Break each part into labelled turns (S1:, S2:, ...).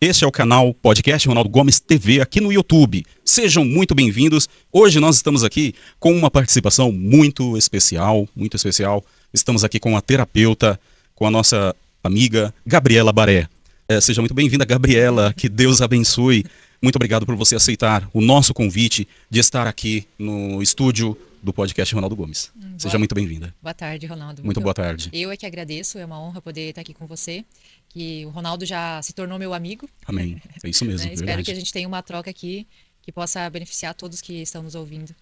S1: Este é o canal Podcast Ronaldo Gomes TV aqui no YouTube. Sejam muito bem-vindos. Hoje nós estamos aqui com uma participação muito especial, muito especial. Estamos aqui com a terapeuta, com a nossa amiga Gabriela Baré. Seja muito bem-vinda, Gabriela. Que Deus abençoe. Muito obrigado por você aceitar o nosso convite de estar aqui no estúdio do Podcast Ronaldo Gomes. Seja muito bem-vinda.
S2: Boa tarde, Ronaldo.
S1: Muito boa tarde.
S2: Eu é que agradeço, é uma honra poder estar aqui com você, que o Ronaldo já se tornou meu amigo.
S1: Amém. É isso mesmo.
S2: Né? Espero que a gente tenha uma troca aqui que possa beneficiar todos que estão nos ouvindo.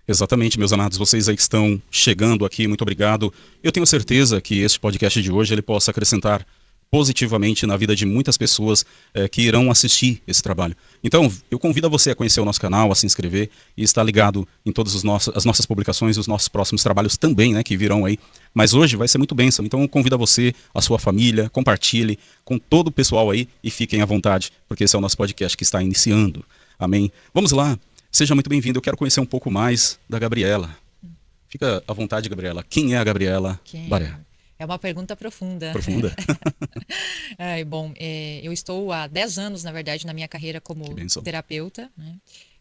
S1: Exatamente, meus amados, vocês aí que estão chegando aqui, muito obrigado. Eu tenho certeza que este podcast de hoje ele possa acrescentar positivamente na vida de muitas pessoas que irão assistir esse trabalho. Então, eu convido a você a conhecer o nosso canal, a se inscrever e estar ligado em todas as nossas publicações e os nossos próximos trabalhos também, né, que virão aí. Mas hoje vai ser muito bênção, então eu convido a você, a sua família, compartilhe com todo o pessoal aí e fiquem à vontade, porque esse é o nosso podcast que está iniciando. Amém? Vamos lá, seja muito bem-vindo, eu quero conhecer um pouco mais da Gabriela. Fica à vontade, Gabriela. Quem é a Gabriela Baré?
S2: É uma pergunta profunda.
S1: Profunda?
S2: Eu estou há 10 anos, na verdade, na minha carreira como terapeuta. Né?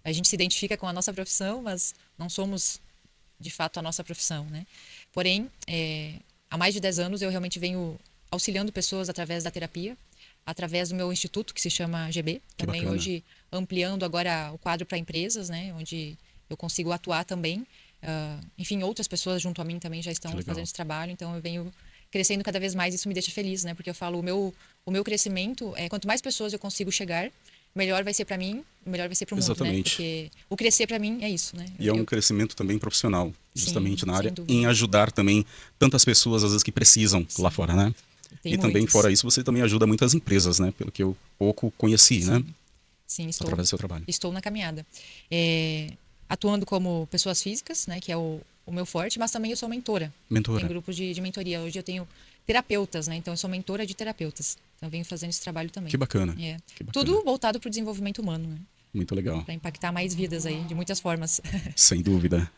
S2: A gente se identifica com a nossa profissão, mas não somos, de fato, a nossa profissão. Né? Porém, há mais de 10 anos eu realmente venho auxiliando pessoas através da terapia, através do meu instituto, que se chama GB. Também
S1: bacana.
S2: Hoje ampliando agora o quadro para empresas, né? Onde eu consigo atuar também. Enfim, outras pessoas junto a mim também já estão fazendo esse trabalho, então eu venho crescendo cada vez mais, isso me deixa feliz, né? Porque eu falo, o meu crescimento, quanto mais pessoas eu consigo chegar, melhor vai ser para mim, melhor vai ser para o mundo,
S1: Exatamente.
S2: Né? Porque o crescer para mim é isso, né?
S1: E é um crescimento também profissional, justamente
S2: Sim,
S1: na área,
S2: sem dúvida.
S1: em ajudar também tantas pessoas, às vezes, que precisam lá fora, né?
S2: Tem
S1: também,
S2: muitos.
S1: fora isso, você também ajuda muitas empresas, né? Pelo que eu pouco conheci, né?
S2: Sim,
S1: através do seu trabalho.
S2: Estou na caminhada. Atuando como pessoas físicas, né? Que é o meu forte, mas também eu sou mentora.
S1: Mentora.
S2: Tem grupos de mentoria. Hoje eu tenho terapeutas, né? Então eu sou mentora de terapeutas. Então eu venho fazendo esse trabalho também.
S1: Que bacana.
S2: Que bacana.
S1: Que
S2: Tudo voltado para o desenvolvimento humano, né?
S1: Muito legal.
S2: Para impactar mais vidas aí, de muitas formas.
S1: Sem dúvida.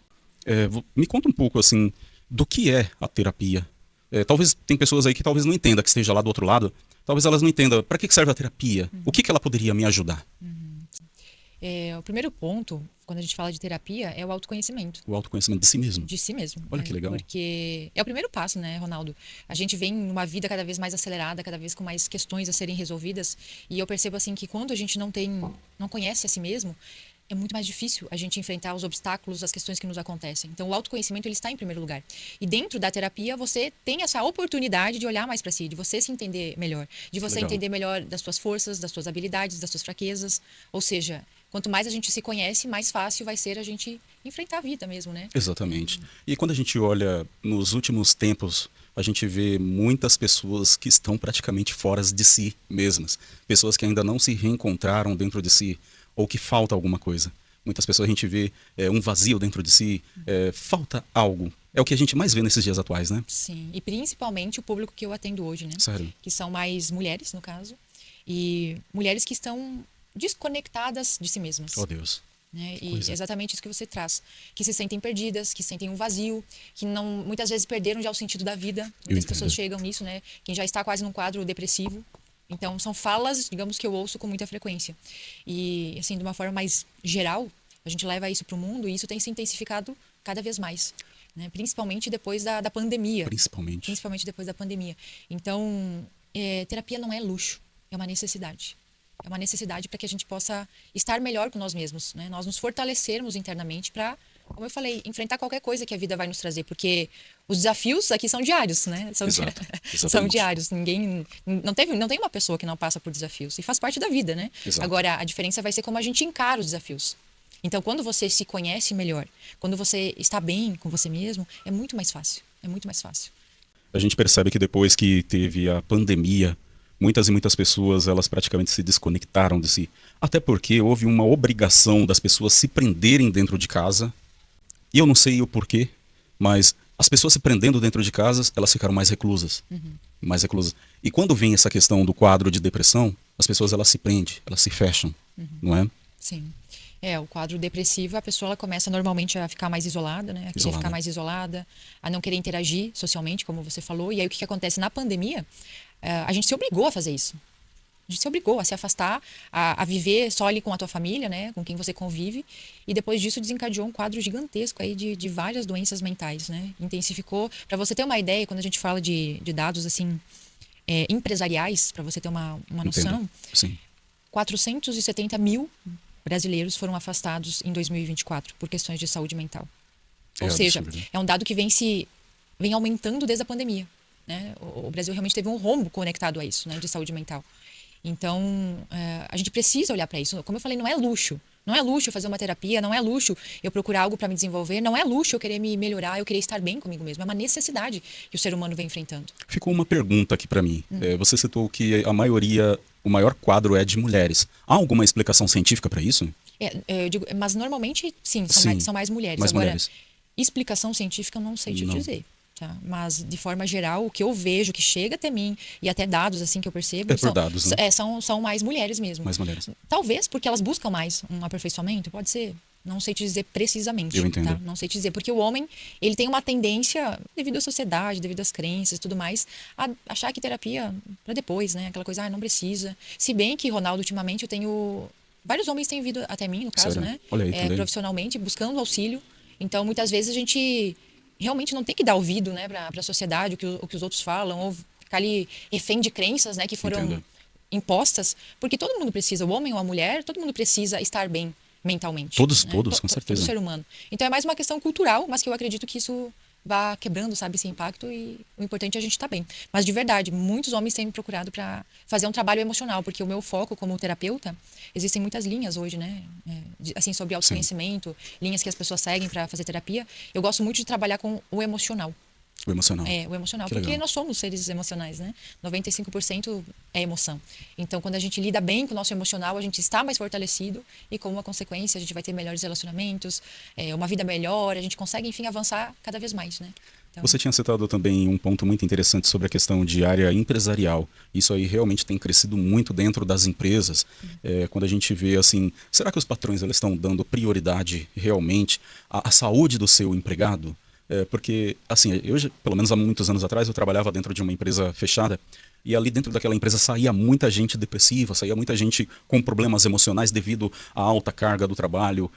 S1: Me conta um pouco, assim, do que é a terapia. Talvez tem pessoas aí que talvez não entendam, que esteja lá do outro lado. Talvez elas não entendam. Para que serve a terapia? O que ela poderia me ajudar?
S2: O primeiro ponto, quando a gente fala de terapia, é o autoconhecimento.
S1: O autoconhecimento de si mesmo.
S2: De si mesmo.
S1: Olha que legal.
S2: Porque é o primeiro passo, né, Ronaldo? A gente vem numa vida cada vez mais acelerada, cada vez com mais questões a serem resolvidas. E eu percebo assim que quando a gente não conhece a si mesmo, é muito mais difícil a gente enfrentar os obstáculos, as questões que nos acontecem. Então, o autoconhecimento ele está em primeiro lugar. E dentro da terapia, você tem essa oportunidade de olhar mais para si, de você se entender melhor, de você entender melhor das suas forças, das suas habilidades, das suas fraquezas. Ou seja, quanto mais a gente se conhece, mais fácil vai ser a gente enfrentar a vida mesmo, né?
S1: Exatamente. E quando a gente olha nos últimos tempos, a gente vê muitas pessoas que estão praticamente fora de si mesmas. Pessoas que ainda não se reencontraram dentro de si, ou que falta alguma coisa. Muitas pessoas a gente vê um vazio dentro de si, falta algo. É o que a gente mais vê nesses dias atuais, né?
S2: Sim, e principalmente o público que eu atendo hoje, né?
S1: Sério?
S2: Que são mais mulheres, no caso, e mulheres que estão desconectadas de si mesmas.
S1: Oh, Deus.
S2: Né? E exatamente isso que você traz. Que se sentem perdidas, que sentem um vazio, que não, muitas vezes perderam já o sentido da vida. Muitas pessoas chegam nisso, né? Quem já está quase num quadro depressivo. Então, são falas, digamos, que eu ouço com muita frequência. E, assim, de uma forma mais geral, a gente leva isso para o mundo e isso tem se intensificado cada vez mais. Né? Principalmente depois da pandemia. Principalmente depois da pandemia. Então, terapia não é luxo, é uma necessidade. É uma necessidade para que a gente possa estar melhor com nós mesmos, né? Nós nos fortalecermos internamente para, como eu falei, enfrentar qualquer coisa que a vida vai nos trazer, porque os desafios aqui são diários, né? São diários. Não tem uma pessoa que não passa por desafios e faz parte da vida, né?
S1: Exato.
S2: Agora, a diferença vai ser como a gente encara os desafios. Então, quando você se conhece melhor, quando você está bem com você mesmo, é muito mais fácil. É muito mais fácil.
S1: A gente percebe que depois que teve a pandemia, muitas e muitas pessoas, elas praticamente se desconectaram de si. Até porque houve uma obrigação das pessoas se prenderem dentro de casa. E eu não sei o porquê, mas as pessoas se prendendo dentro de casa, elas ficaram mais reclusas. Mais reclusas. E quando vem essa questão do quadro de depressão, as pessoas elas se prendem, elas se fecham, não é?
S2: Sim. O quadro depressivo, a pessoa ela começa normalmente a ficar mais isolada, né? A querer ficar mais isolada, a não querer interagir socialmente, como você falou. E aí o que acontece na pandemia? A gente se obrigou a fazer isso. A gente se obrigou a se afastar, a viver só ali com a tua família, né? Com quem você convive. E depois disso desencadeou um quadro gigantesco aí de várias doenças mentais, né? Intensificou. Para você ter uma ideia, quando a gente fala de dados assim empresariais, para você ter uma noção,
S1: Sim.
S2: 470 mil brasileiros foram afastados em 2024 por questões de saúde mental. Ou seja,
S1: absurdo.
S2: é um dado que vem aumentando desde a pandemia. Né? O Brasil realmente teve um rombo conectado a isso, né? De saúde mental. Então, a gente precisa olhar para isso. Como eu falei, não é luxo. Não é luxo fazer uma terapia, não é luxo eu procurar algo para me desenvolver, não é luxo eu querer me melhorar, eu querer estar bem comigo mesmo. É uma necessidade que o ser humano vem enfrentando.
S1: Ficou uma pergunta aqui para mim. Você citou que a maioria, o maior quadro é de mulheres. Há alguma explicação científica para isso?
S2: Eu digo, mas normalmente, sim, são mais mulheres.
S1: Mais
S2: Agora,
S1: mulheres.
S2: explicação científica eu não sei te
S1: Não.
S2: dizer. Tá? Mas, de forma geral, o que eu vejo, que chega até mim, e até dados assim que eu percebo,
S1: por dados, né?
S2: são mais mulheres mesmo.
S1: Mais mulheres.
S2: Talvez porque elas buscam mais um aperfeiçoamento, pode ser. Não sei te dizer precisamente.
S1: Eu entendo.
S2: Tá? Não sei te dizer. Porque o homem, ele tem uma tendência, devido à sociedade, devido às crenças e tudo mais, a achar que terapia para depois, né? Aquela coisa, não precisa. Se bem que, Ronaldo, ultimamente eu tenho... Vários homens têm vindo até mim, no caso,
S1: Sério?
S2: né?
S1: Olha aí,
S2: Profissionalmente, buscando auxílio. Então, muitas vezes a gente realmente não tem que dar ouvido, né, para a sociedade, o que os outros falam, ou ficar ali refém de crenças, né, que foram
S1: Entendo.
S2: impostas, porque todo mundo precisa, o homem ou a mulher, todo mundo precisa estar bem mentalmente.
S1: Todos,
S2: né?
S1: com certeza.
S2: Todo ser humano. Então é mais uma questão cultural, mas que eu acredito que isso vá quebrando, sabe, esse impacto, e o importante é a gente estar bem. Mas de verdade, muitos homens têm me procurado para fazer um trabalho emocional, porque o meu foco como terapeuta, existem muitas linhas hoje, né, assim, sobre autoconhecimento, linhas que as pessoas seguem para fazer terapia. Eu gosto muito de trabalhar com o emocional.
S1: O emocional.
S2: O emocional,
S1: Que
S2: porque
S1: legal.
S2: nós somos seres emocionais, né? 95% é emoção. Então, quando a gente lida bem com o nosso emocional, a gente está mais fortalecido e, como uma consequência, a gente vai ter melhores relacionamentos, uma vida melhor, a gente consegue, enfim, avançar cada vez mais, né? Então,
S1: Você tinha citado também um ponto muito interessante sobre a questão de área empresarial. Isso aí realmente tem crescido muito dentro das empresas. Quando a gente vê assim, será que os patrões eles estão dando prioridade realmente à saúde do seu empregado? Porque, assim, pelo menos há muitos anos atrás, eu trabalhava dentro de uma empresa fechada e ali dentro daquela empresa saía muita gente depressiva, saía muita gente com problemas emocionais devido à alta carga do trabalho,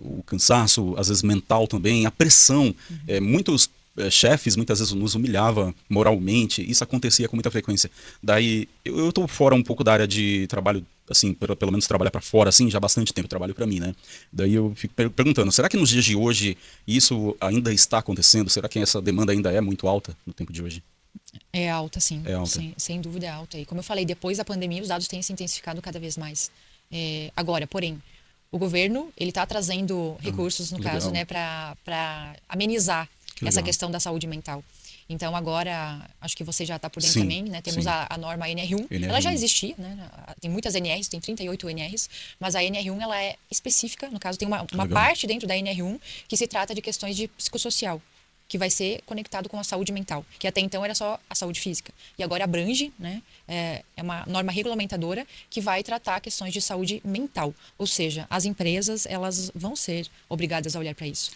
S1: o cansaço, às vezes mental também, a pressão. Muitos chefes muitas vezes nos humilhava moralmente, isso acontecia com muita frequência. Daí, eu estou fora um pouco da área de trabalho, assim, pelo menos trabalhar para fora, assim, já há bastante tempo trabalho para mim, né? Daí eu fico perguntando, será que nos dias de hoje isso ainda está acontecendo? Será que essa demanda ainda é muito alta no tempo de hoje?
S2: é alta, sim.
S1: É alta.
S2: Sem dúvida é alta. E como eu falei, depois da pandemia, os dados têm se intensificado cada vez mais. Agora, porém, o governo, ele está trazendo recursos, no caso, né, para amenizar essa questão da saúde mental. Então, agora, acho que você já está por dentro também, né? Temos a norma NR1. Ela já existia, né? Tem muitas NRs, tem 38 NRs, mas a NR1 ela é específica. No caso, tem uma parte dentro da NR1 que se trata de questões de psicossocial, que vai ser conectado com a saúde mental, que até então era só a saúde física. E agora abrange, né? É uma norma regulamentadora que vai tratar questões de saúde mental. Ou seja, as empresas, elas vão ser obrigadas a olhar para isso.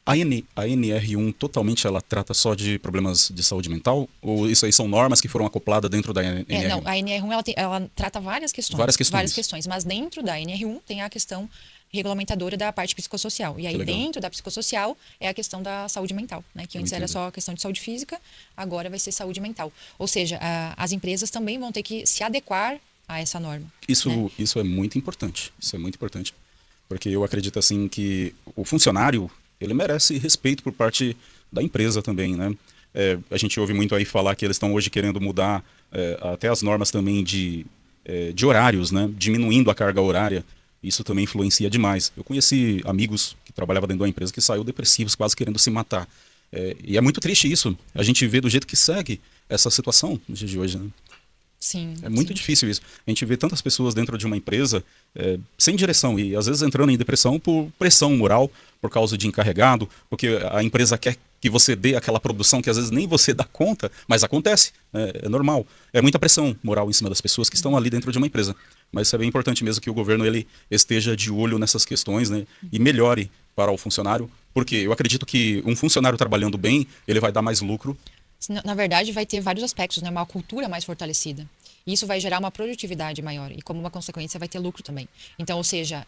S1: A NR1 totalmente ela trata só de problemas de saúde mental? Ou isso aí são normas que foram acopladas dentro da NR1?
S2: Não, a NR1 ela trata várias questões. Várias questões. Mas dentro da NR1 tem a questão regulamentadora da parte psicossocial. E aí dentro da psicossocial é a questão da saúde mental, né? Que antes era só a questão de saúde física, agora vai ser saúde mental. Ou seja, as empresas também vão ter que se adequar a essa norma.
S1: Isso é muito importante. Isso é muito importante. Porque eu acredito assim que o funcionário ele merece respeito por parte da empresa também, né? A gente ouve muito aí falar que eles estão hoje querendo mudar até as normas também de horários, né? Diminuindo a carga horária. Isso também influencia demais. Eu conheci amigos que trabalhavam dentro da empresa que saiu depressivos, quase querendo se matar. E é muito triste isso. A gente vê do jeito que segue essa situação nos dias de hoje, né?
S2: Sim.
S1: É muito difícil isso. A gente vê tantas pessoas dentro de uma empresa sem direção e às vezes entrando em depressão por pressão moral, por causa de encarregado, porque a empresa quer que você dê aquela produção que às vezes nem você dá conta, mas acontece, é normal. É muita pressão moral em cima das pessoas que estão ali dentro de uma empresa. Mas isso é bem importante mesmo que o governo ele esteja de olho nessas questões, né, e melhore para o funcionário, porque eu acredito que um funcionário trabalhando bem, ele vai dar mais lucro
S2: Na verdade, vai ter vários aspectos, né? Uma cultura mais fortalecida. E isso vai gerar uma produtividade maior. E como uma consequência, vai ter lucro também. Então, ou seja,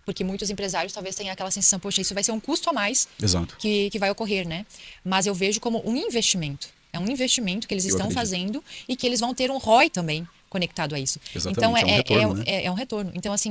S2: porque muitos empresários talvez tenham aquela sensação, poxa, isso vai ser um custo a mais
S1: Exato.
S2: que vai ocorrer, né? Mas eu vejo como um investimento. É um investimento que eles estão fazendo e que eles vão ter um ROI também conectado a isso.
S1: Exatamente,
S2: Então,
S1: é um retorno, né?
S2: é um retorno. Então, assim,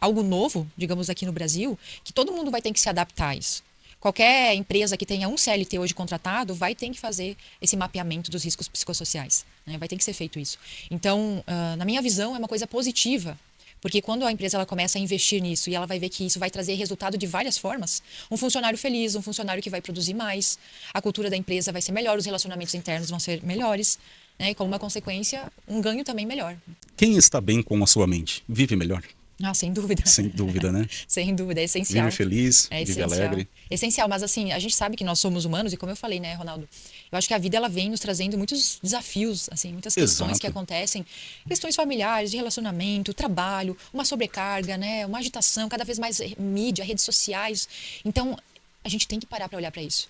S2: algo novo, digamos, aqui no Brasil, que todo mundo vai ter que se adaptar a isso. Qualquer empresa que tenha um CLT hoje contratado vai ter que fazer esse mapeamento dos riscos psicossociais, né? Vai ter que ser feito isso. Então, na minha visão, é uma coisa positiva, porque quando a empresa ela começa a investir nisso e ela vai ver que isso vai trazer resultado de várias formas, um funcionário feliz, um funcionário que vai produzir mais, a cultura da empresa vai ser melhor, os relacionamentos internos vão ser melhores, né? E como uma consequência, um ganho também melhor.
S1: Quem está bem com a sua mente, vive melhor?
S2: Ah, sem dúvida.
S1: Sem dúvida, né?
S2: Sem dúvida, é essencial.
S1: Vive feliz,
S2: É
S1: vive
S2: essencial.
S1: alegre.
S2: Essencial, mas assim, a gente sabe que nós somos humanos e como eu falei, né, Ronaldo? Eu acho que a vida ela vem nos trazendo muitos desafios, assim, muitas questões
S1: Exato.
S2: que acontecem, questões familiares, de relacionamento, trabalho, uma sobrecarga, né, uma agitação, cada vez mais mídia, redes sociais. Então, a gente tem que parar para olhar para isso.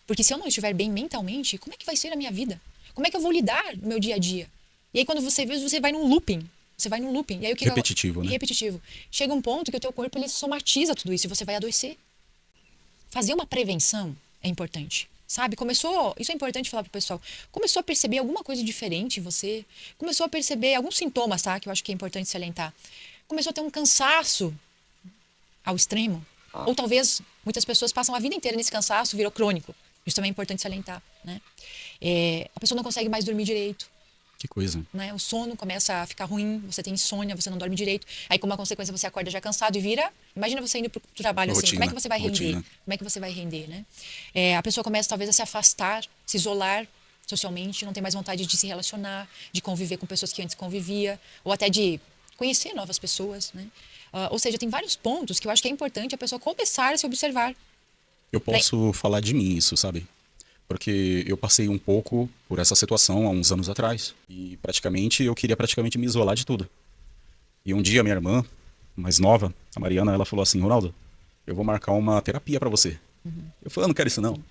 S2: Porque se eu não estiver bem mentalmente, como é que vai ser a minha vida? Como é que eu vou lidar no meu dia a dia? E aí quando você vê, você vai num looping. Você vai num looping. E aí,
S1: Repetitivo, né?
S2: Repetitivo. Chega um ponto que o teu corpo ele somatiza tudo isso e você vai adoecer. Fazer uma prevenção é importante. Sabe? Isso é importante falar pro pessoal. Começou a perceber alguma coisa diferente em você. Começou a perceber alguns sintomas, tá? Que eu acho que é importante salientar. Começou a ter um cansaço ao extremo. Ou talvez muitas pessoas passam a vida inteira nesse cansaço, virou crônico. Isso também é importante salientar, né? A pessoa não consegue mais dormir direito.
S1: Que coisa.
S2: Né? O sono começa a ficar ruim, você tem insônia, você não dorme direito. Aí, como uma consequência, você acorda já cansado e vira. Imagina você indo para o trabalho assim, como é que você vai render? Como é que você vai render, né? A pessoa começa talvez a se afastar, se isolar socialmente, não tem mais vontade de se relacionar, de conviver com pessoas que antes convivia, ou até de conhecer novas pessoas, né? Ou seja, tem vários pontos que eu acho que é importante a pessoa começar a se observar.
S1: Eu posso falar de mim isso, sabe? Porque eu passei um pouco por essa situação há uns anos atrás. E eu queria praticamente me isolar de tudo. E um dia minha irmã, mais nova, a Mariana, ela falou assim, Ronaldo, eu vou marcar uma terapia pra você. Eu falei, eu não quero isso não.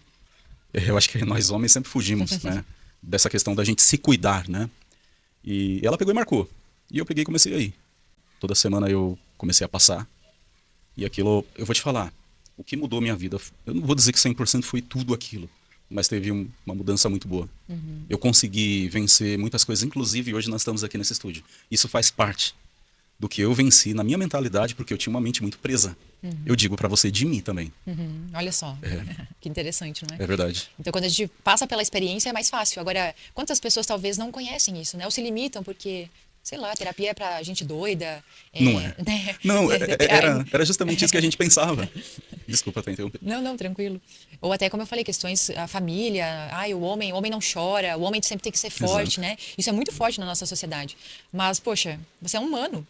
S1: Eu acho que nós homens sempre fugimos, né? Dessa questão da gente se cuidar, né? E ela pegou e marcou. E eu peguei e comecei a ir. Toda semana eu comecei a passar. E aquilo, eu vou te falar, o que mudou minha vida, eu não vou dizer que 100% foi tudo aquilo. Mas teve uma mudança muito boa. Eu consegui vencer muitas coisas, inclusive hoje nós estamos aqui nesse estúdio. Isso faz parte do que eu venci na minha mentalidade, porque eu tinha uma mente muito presa. Eu digo pra você de mim também.
S2: Olha só, que interessante, não é?
S1: É verdade.
S2: Então, quando a gente passa pela experiência, é mais fácil. Agora, quantas pessoas talvez não conhecem isso, né? Ou se limitam porque... Sei lá, terapia é pra gente doida.
S1: Não é.
S2: Né?
S1: Não, era justamente isso que a gente pensava. Desculpa, tá interrompendo.
S2: Não, tranquilo. Ou até, como eu falei, questões, a família, o homem não chora, o homem sempre tem que ser forte, né? Isso é muito forte na nossa sociedade. Mas, poxa, você é um humano,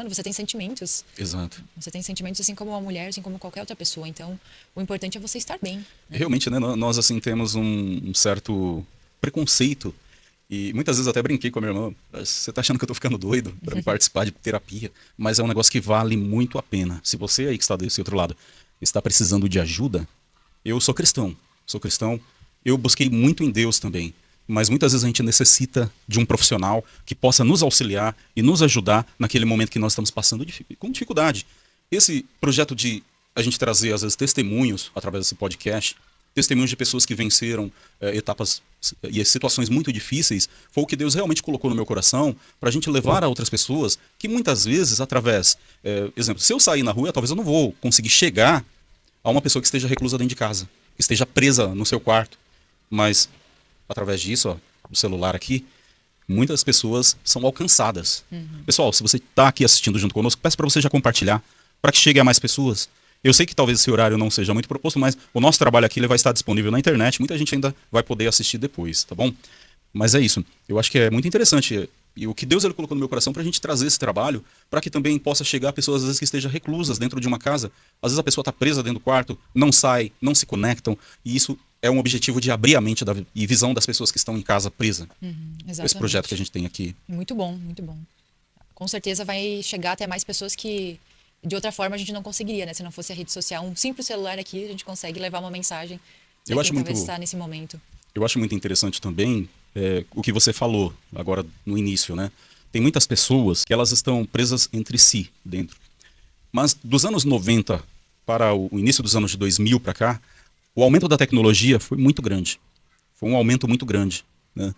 S2: você tem sentimentos.
S1: Exato.
S2: Você tem sentimentos assim como uma mulher, assim como qualquer outra pessoa. Então, o importante é você estar bem. Né?
S1: Realmente, né, nós assim temos um certo preconceito. E muitas vezes eu até brinquei com a minha irmã, você tá achando que eu tô ficando doido para me participar de terapia? Mas é um negócio que vale muito a pena. Se você aí que está desse outro lado está precisando de ajuda, eu sou cristão, eu busquei muito em Deus também. Mas muitas vezes a gente necessita de um profissional que possa nos auxiliar e nos ajudar naquele momento que nós estamos passando com dificuldade. Esse projeto de a gente trazer, às vezes, testemunhos através desse podcast, testemunhos de pessoas que venceram etapas e situações muito difíceis, foi o que Deus realmente colocou no meu coração para a gente levar a outras pessoas que muitas vezes, através... exemplo, se eu sair na rua, talvez eu não vou conseguir chegar a uma pessoa que esteja reclusa dentro de casa, que esteja presa no seu quarto. Mas, através disso, ó, do celular aqui, muitas pessoas são alcançadas. Pessoal, se você está aqui assistindo junto conosco, peço para você já compartilhar, para que chegue a mais pessoas. Eu sei que talvez esse horário não seja muito proposto, mas o nosso trabalho aqui ele vai estar disponível na internet. Muita gente ainda vai poder assistir depois, tá bom? Mas é isso. Eu acho que é muito interessante. E o que Deus ele colocou no meu coração para a gente trazer esse trabalho, para que também possa chegar a pessoas às vezes que estejam reclusas dentro de uma casa. Às vezes a pessoa está presa dentro do quarto, não sai, não se conectam. E isso é um objetivo de abrir a mente e visão das pessoas que estão em casa presa. Esse projeto que a gente tem aqui.
S2: Muito bom, muito bom. Com certeza vai chegar até mais pessoas que... De outra forma, a gente não conseguiria, né? Se não fosse a rede social. Um simples celular aqui, a gente consegue levar uma mensagem.
S1: Eu acho muito...
S2: Talvez está nesse momento.
S1: Eu acho muito interessante também o que você falou agora no início, né? Tem muitas pessoas que elas estão presas entre si dentro. Mas dos anos 90 para o início dos anos de 2000 para cá, o aumento da tecnologia foi muito grande. Foi um aumento muito grande, né?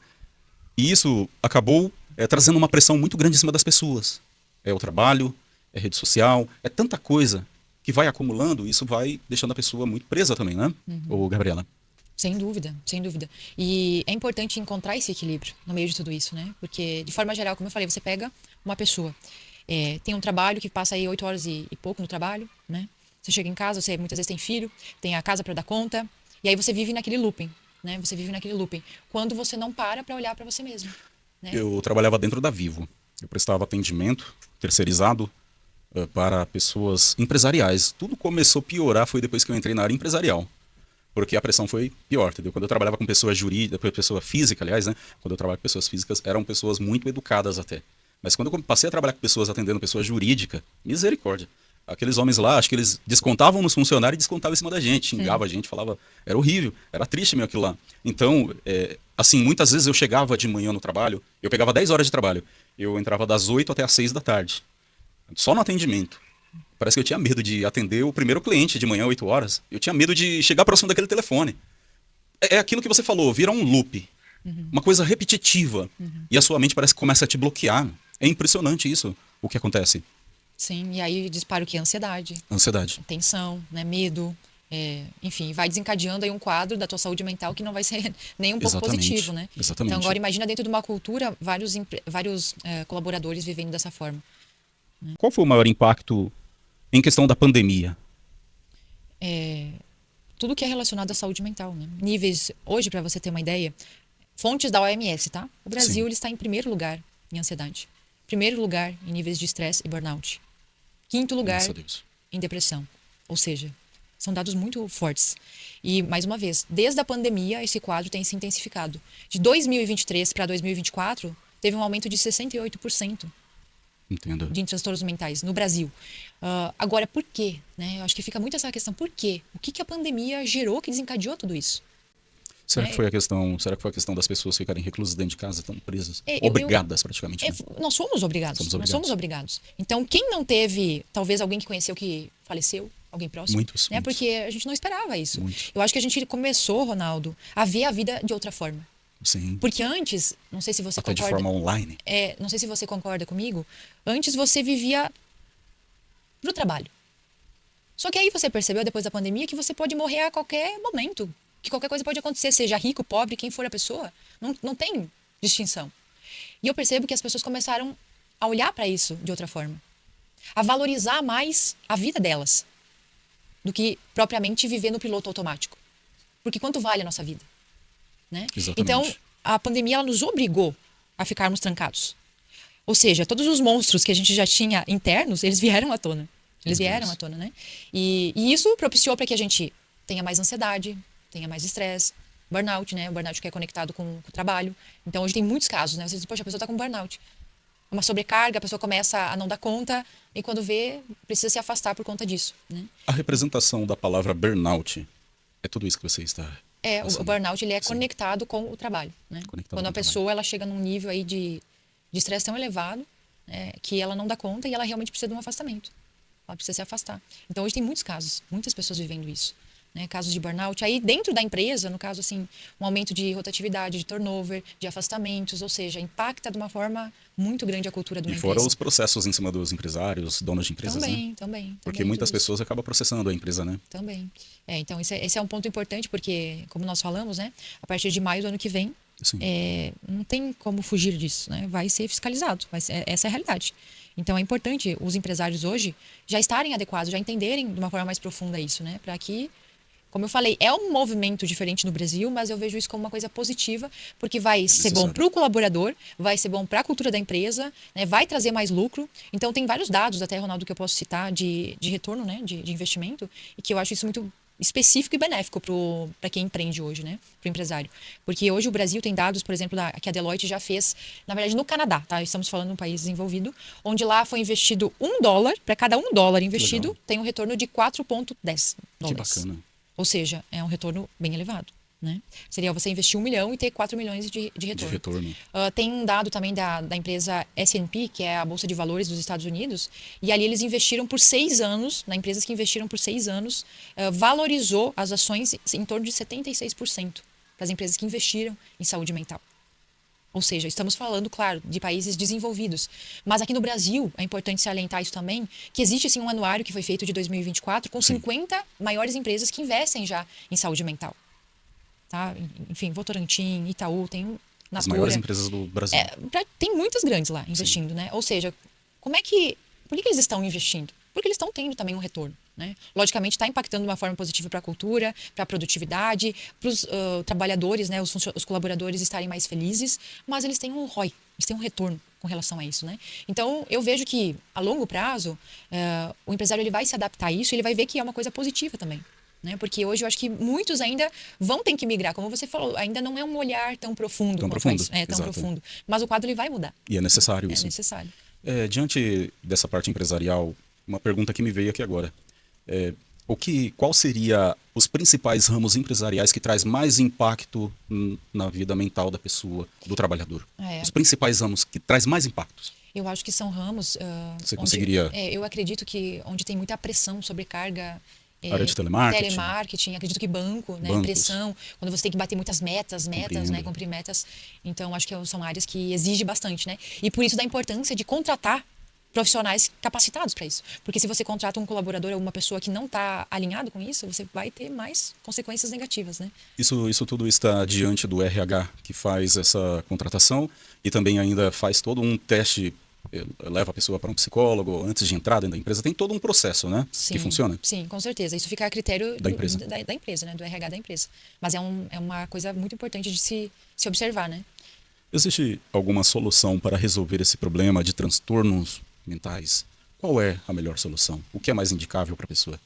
S1: E isso acabou trazendo uma pressão muito grande em cima das pessoas. É o trabalho, é rede social, é tanta coisa que vai acumulando, e isso vai deixando a pessoa muito presa também, né? Ô, Gabriela?
S2: Sem dúvida, sem dúvida. E é importante encontrar esse equilíbrio no meio de tudo isso, né? Porque, de forma geral, como eu falei, você pega uma pessoa, tem um trabalho que passa aí 8 horas e pouco no trabalho, né? Você chega em casa, você muitas vezes tem filho, tem a casa para dar conta, e aí você vive naquele looping, né? Você vive naquele looping. Quando você não para olhar para você mesmo, né?
S1: Eu trabalhava dentro da Vivo. Eu prestava atendimento terceirizado para pessoas empresariais. Tudo começou a piorar foi depois que eu entrei na área empresarial. Porque a pressão foi pior, entendeu? Quando eu trabalhava com pessoa jurídica, pessoa física, aliás, né? Quando eu trabalhava com pessoas físicas, eram pessoas muito educadas até. Mas quando eu passei a trabalhar com pessoas atendendo pessoa jurídica, misericórdia. Aqueles homens lá, acho que eles descontavam nos funcionários e descontavam em cima da gente, xingava a gente, falava, era horrível, era triste mesmo aquilo lá. Então, assim, muitas vezes eu chegava de manhã no trabalho, eu pegava 10 horas de trabalho, eu entrava das 8 até as 6 da tarde, só no atendimento. Parece que eu tinha medo de atender o primeiro cliente de manhã, 8 horas. Eu tinha medo de chegar próximo daquele telefone. É aquilo que você falou, vira um loop. Uma coisa repetitiva. E a sua mente parece que começa a te bloquear. É impressionante isso, o que acontece.
S2: Sim, e aí dispara o que? Ansiedade.
S1: Ansiedade.
S2: Tensão, né? Medo. Enfim, vai desencadeando aí um quadro da tua saúde mental que não vai ser nem um pouco positivo, né?
S1: Exatamente.
S2: Então agora imagina dentro de uma cultura, vários colaboradores vivendo dessa forma.
S1: Qual foi o maior impacto em questão da pandemia?
S2: Tudo que é relacionado à saúde mental, né? Níveis, hoje, para você ter uma ideia, fontes da OMS, tá? O Brasil ele está em primeiro lugar em ansiedade. Primeiro lugar em níveis de estresse e burnout. Quinto lugar em depressão. Ou seja, são dados muito fortes. E, mais uma vez, desde a pandemia, esse quadro tem se intensificado. De 2023 para 2024, teve um aumento de 68%.
S1: Entendo.
S2: De transtornos mentais no Brasil. Agora, por quê? Né? Eu acho que fica muito essa questão, por quê? O que a pandemia gerou que desencadeou tudo isso?
S1: Será que foi a questão das pessoas ficarem reclusas dentro de casa, tão presas? Obrigadas, praticamente. Né?
S2: Nós somos obrigados. Nós somos obrigados. Então, quem não teve, talvez alguém que conheceu que faleceu, alguém próximo,
S1: muitos.
S2: Porque a gente não esperava isso.
S1: Muitos.
S2: Eu acho que a gente começou, Ronaldo, a ver a vida de outra forma.
S1: Sim.
S2: Porque antes, não sei se você
S1: até
S2: concorda.
S1: De forma online.
S2: Não sei se você concorda comigo. Antes você vivia pro trabalho. Só que aí você percebeu depois da pandemia que você pode morrer a qualquer momento. Que qualquer coisa pode acontecer, seja rico, pobre, quem for a pessoa. Não tem distinção. E eu percebo que as pessoas começaram a olhar para isso de outra forma. A valorizar mais a vida delas. Do que propriamente viver no piloto automático. Porque quanto vale a nossa vida? Né? Então, a pandemia ela nos obrigou a ficarmos trancados. Ou seja, todos os monstros que a gente já tinha internos, eles vieram à tona. Né? E isso propiciou para que a gente tenha mais ansiedade, tenha mais estresse, burnout, né? O burnout que é conectado com o trabalho. Então, hoje tem muitos casos, né? Você diz, poxa, a pessoa está com burnout. Uma sobrecarga, a pessoa começa a não dar conta e quando vê, precisa se afastar por conta disso. Né?
S1: A representação da palavra burnout é tudo isso que você está...
S2: O burnout ele é conectado com o trabalho. Né? Quando a pessoa ela chega num nível aí de estresse tão elevado que ela não dá conta e ela realmente precisa de um afastamento. Ela precisa se afastar. Então hoje tem muitos casos, muitas pessoas vivendo isso. Né? Casos de burnout. Aí dentro da empresa, no caso assim, um aumento de rotatividade, de turnover, de afastamentos, ou seja, impacta de uma forma muito grande a cultura de uma empresa.
S1: E fora os processos em cima dos empresários, donos de empresas,
S2: Também.
S1: Porque muitas pessoas acabam processando a empresa, né?
S2: Também. Então esse é um ponto importante porque, como nós falamos, né, a partir de maio do ano que vem, não tem como fugir disso, né? Vai ser fiscalizado, essa é a realidade. Então é importante os empresários hoje já estarem adequados, já entenderem de uma forma mais profunda isso, né? Para que, como eu falei, é um movimento diferente no Brasil, mas eu vejo isso como uma coisa positiva, porque vai ser bom para o colaborador, vai ser bom para a cultura da empresa, né? Vai trazer mais lucro. Então tem vários dados, até, Ronaldo, que eu posso citar de retorno, né? de investimento, e que eu acho isso muito específico e benéfico para quem empreende hoje, né? Para o empresário. Porque hoje o Brasil tem dados, por exemplo, que a Deloitte já fez, na verdade, no Canadá, tá? Estamos falando de um país desenvolvido, onde lá foi investido $1, para cada $1 investido, tem um retorno de 4,10 dólares.
S1: Que bacana.
S2: Ou seja, é um retorno bem elevado. né? Seria você investir 1 milhão e ter 4 milhões de retorno. Tem um dado também da empresa S&P, que é a Bolsa de Valores dos Estados Unidos, e ali eles investiram por 6 anos, empresas que investiram por 6 anos, valorizou as ações em torno de 76% para as empresas que investiram em saúde mental. Ou seja, estamos falando, claro, de países desenvolvidos. Mas aqui no Brasil, é importante salientar isso também, que existe sim um anuário que foi feito de 2024 com 50 maiores empresas que investem já em saúde mental. Tá? Enfim, Votorantim, Itaú, tem Natura.
S1: As maiores empresas do Brasil.
S2: Tem muitas grandes lá investindo, né? Ou seja, por que eles estão investindo? Porque eles estão tendo também um retorno, né? Logicamente, está impactando de uma forma positiva para a cultura, para a produtividade, para os trabalhadores, né? Os colaboradores estarem mais felizes, mas eles têm um ROI, eles têm um retorno com relação a isso, né? Então, eu vejo que, a longo prazo, o empresário ele vai se adaptar a isso e ele vai ver que é uma coisa positiva também. Né? Porque hoje eu acho que muitos ainda vão ter que migrar, como você falou, ainda não é um olhar tão profundo. Tão profundo. Mas o quadro ele vai mudar.
S1: E é necessário isso.
S2: É necessário.
S1: Diante dessa parte empresarial, uma pergunta que me veio aqui agora. Qual seria os principais ramos empresariais que traz mais impacto na vida mental da pessoa, do trabalhador? Os principais ramos que traz mais impactos?
S2: Eu acho que são ramos...
S1: Você conseguiria...
S2: eu acredito que onde tem muita pressão, sobrecarga...
S1: área de telemarketing.
S2: Acredito que banco, né? Pressão, quando você tem que bater muitas metas, né? Cumprir metas. Então, acho que são áreas que exigem bastante, né? E por isso da importância de contratar profissionais capacitados para isso. Porque se você contrata um colaborador ou uma pessoa que não está alinhado com isso, você vai ter mais consequências negativas, né?
S1: Isso tudo está diante do RH, que faz essa contratação e também ainda faz todo um teste, leva a pessoa para um psicólogo antes de entrar dentro da empresa. Tem todo um processo, né?
S2: Sim,
S1: que funciona.
S2: Sim, com certeza. Isso fica a critério
S1: da empresa,
S2: da empresa, né? Do RH da empresa. Mas é uma coisa muito importante de se observar, né?
S1: Existe alguma solução para resolver esse problema de transtornos mentais? Qual é a melhor solução? O que é mais indicável para a pessoa?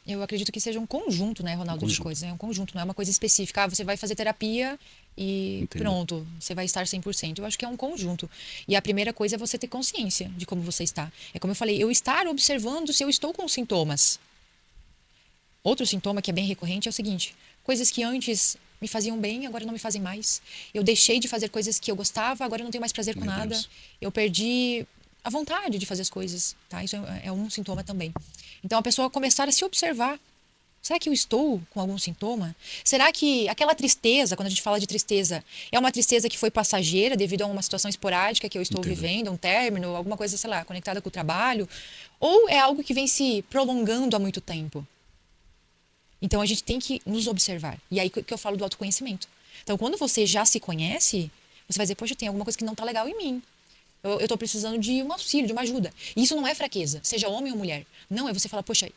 S2: Eu acredito que seja um conjunto, né, Ronaldo, de coisas. É um conjunto, não é uma coisa específica. Você vai fazer terapia e pronto, você vai estar 100%. Eu acho que é um conjunto. E a primeira coisa é você ter consciência de como você está. É como eu falei, eu estar observando se eu estou com sintomas. Outro sintoma que é bem recorrente é o seguinte: coisas que antes me faziam bem, agora não me fazem mais. Eu deixei de fazer coisas que eu gostava, agora eu não tenho mais prazer com nada. Eu perdi a vontade de fazer as coisas, tá? Isso é um sintoma também. Então, a pessoa começar a se observar. Será que eu estou com algum sintoma? Será que aquela tristeza, quando a gente fala de tristeza, é uma tristeza que foi passageira devido a uma situação esporádica que eu estou vivendo, um término, alguma coisa, sei lá, conectada com o trabalho? Ou é algo que vem se prolongando há muito tempo? Então, a gente tem que nos observar. E aí que eu falo do autoconhecimento. Então, quando você já se conhece, você vai dizer, poxa, tem alguma coisa que não está legal em mim. Eu estou precisando de um auxílio, de uma ajuda. E isso não é fraqueza, seja homem ou mulher. Não, é você falar, poxa,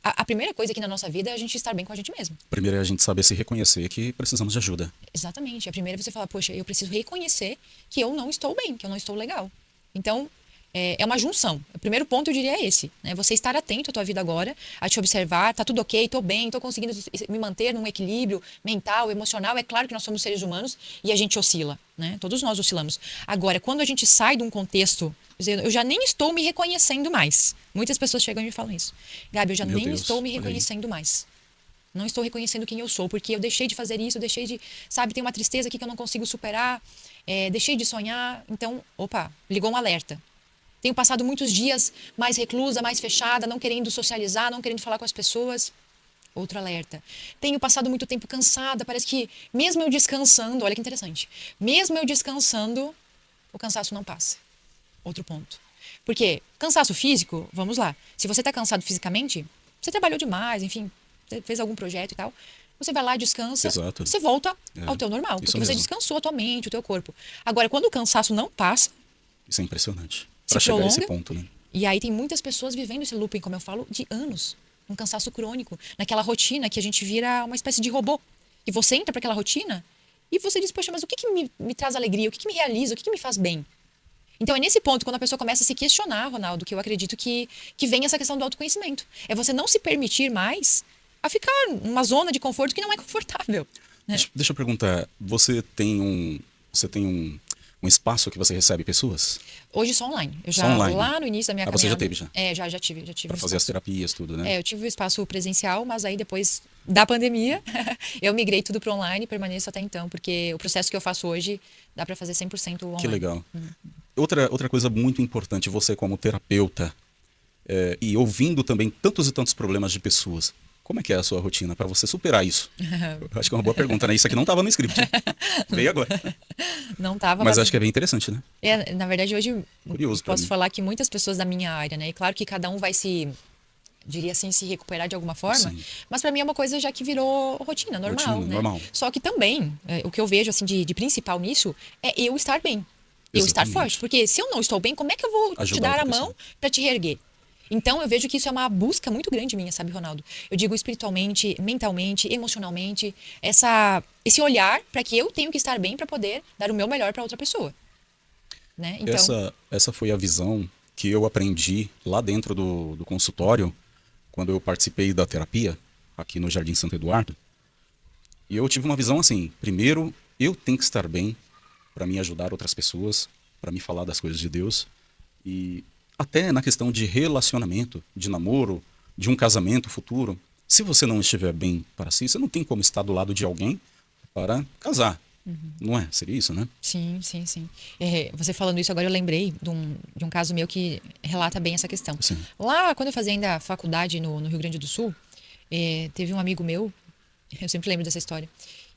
S2: a primeira coisa aqui na nossa vida é a gente estar bem com a gente mesmo.
S1: Primeiro é a gente saber se reconhecer que precisamos de ajuda.
S2: Exatamente. A primeira é você falar, poxa, eu preciso reconhecer que eu não estou bem, que eu não estou legal. Então, é uma junção. O primeiro ponto eu diria é esse, né? Você estar atento à tua vida agora, a te observar, tá tudo ok, tô bem, tô conseguindo me manter num equilíbrio mental, emocional. É claro que nós somos seres humanos e a gente oscila, né? Todos nós oscilamos. Agora, quando a gente sai de um contexto, eu já nem estou me reconhecendo mais. Muitas pessoas chegam e me falam isso. Gabi, eu já nem estou me reconhecendo mais. Não estou reconhecendo quem eu sou, porque eu deixei de fazer isso, eu deixei de, sabe, tem uma tristeza aqui que eu não consigo superar, deixei de sonhar. Então, opa, ligou um alerta. Tenho passado muitos dias mais reclusa, mais fechada, não querendo socializar, não querendo falar com as pessoas. Outro alerta. Tenho passado muito tempo cansada, parece que mesmo eu descansando, olha que interessante, mesmo eu descansando, o cansaço não passa. Outro ponto. Porque cansaço físico, vamos lá, se você está cansado fisicamente, você trabalhou demais, enfim, fez algum projeto e tal, você vai lá, descansa,
S1: exato,
S2: você volta ao teu normal, porque você descansou a tua mente, o teu corpo. Agora, quando o cansaço não passa...
S1: Isso é impressionante. Para chegar a esse ponto, né?
S2: E aí tem muitas pessoas vivendo esse looping, como eu falo, de anos. Um cansaço crônico. Naquela rotina que a gente vira uma espécie de robô. E você entra para aquela rotina e você diz, poxa, mas o que me traz alegria? O que me realiza? O que me faz bem? Então é nesse ponto, quando a pessoa começa a se questionar, Ronaldo, que eu acredito que vem essa questão do autoconhecimento. É você não se permitir mais a ficar numa zona de conforto que não é confortável. Né?
S1: Deixa eu perguntar, você tem um um espaço que você recebe pessoas?
S2: Hoje só online. Eu
S1: Só
S2: já,
S1: online.
S2: lá no início da minha
S1: Ah, você já
S2: caminhada.
S1: teve já?
S2: Já tive.
S1: Para
S2: Um
S1: fazer as
S2: espaço.
S1: terapias, tudo, né?
S2: Eu tive o espaço presencial, mas aí depois da pandemia, eu migrei tudo para online e permaneço até então, porque o processo que eu faço hoje dá para fazer 100% online.
S1: Que legal. Outra coisa muito importante, você como terapeuta, e ouvindo também tantos e tantos problemas de pessoas, como é que é a sua rotina para você superar isso? Eu acho que é uma boa pergunta, né? Isso aqui não estava no script. Veio agora.
S2: Não tava,
S1: Mas acho que é bem interessante, né?
S2: na verdade, hoje
S1: Curioso pra
S2: posso
S1: mim.
S2: falar que muitas pessoas da minha área, né? E claro que cada um vai diria assim, se recuperar de alguma forma,
S1: Sim.
S2: mas para mim é uma coisa já que virou rotina, normal,
S1: Rotina,
S2: né?
S1: normal.
S2: Só que também, o que eu vejo assim de principal nisso é eu estar bem. Eu estar
S1: Exatamente.
S2: forte, porque se eu não estou bem, como é que eu vou te
S1: Ajudar
S2: dar a
S1: outra
S2: mão
S1: pessoa.
S2: para te reerguer? Então eu vejo que isso é uma busca muito grande minha, sabe, Ronaldo? Eu digo espiritualmente, mentalmente, emocionalmente, esse olhar para que eu tenho que estar bem para poder dar o meu melhor para outra pessoa, né? Então,
S1: Essa foi a visão que eu aprendi lá dentro do consultório, quando eu participei da terapia, aqui no Jardim Santo Eduardo. E eu tive uma visão assim: primeiro, eu tenho que estar bem para me ajudar outras pessoas, para me falar das coisas de Deus. E até na questão de relacionamento, de namoro, de um casamento futuro, se você não estiver bem para si, você não tem como estar do lado de alguém para casar. Não é? Seria isso, né?
S2: sim, sim, sim. Você falando isso agora eu lembrei de um caso meu que relata bem essa questão.
S1: Sim.
S2: Lá, quando eu fazia ainda faculdade no Rio Grande do Sul, teve um amigo meu, eu sempre lembro dessa história,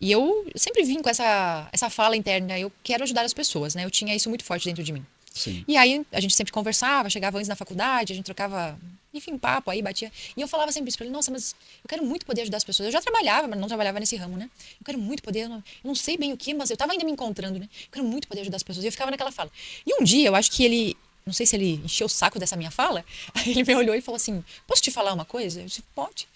S2: e eu sempre vim com essa fala interna, eu quero ajudar as pessoas, né? Eu tinha isso muito forte dentro de mim.
S1: Sim.
S2: E aí a gente sempre conversava, chegava antes na faculdade, a gente trocava, enfim, papo aí, batia. E eu falava sempre isso pra ele: nossa, mas eu quero muito poder ajudar as pessoas. Eu já trabalhava, mas não trabalhava nesse ramo, né? Eu quero muito poder, eu não sei bem o que, mas eu tava ainda me encontrando, né? Eu quero muito poder ajudar as pessoas. E eu ficava naquela fala. E um dia, eu acho que ele, não sei se ele encheu o saco dessa minha fala, aí ele me olhou e falou assim: posso te falar uma coisa? Eu disse: pode.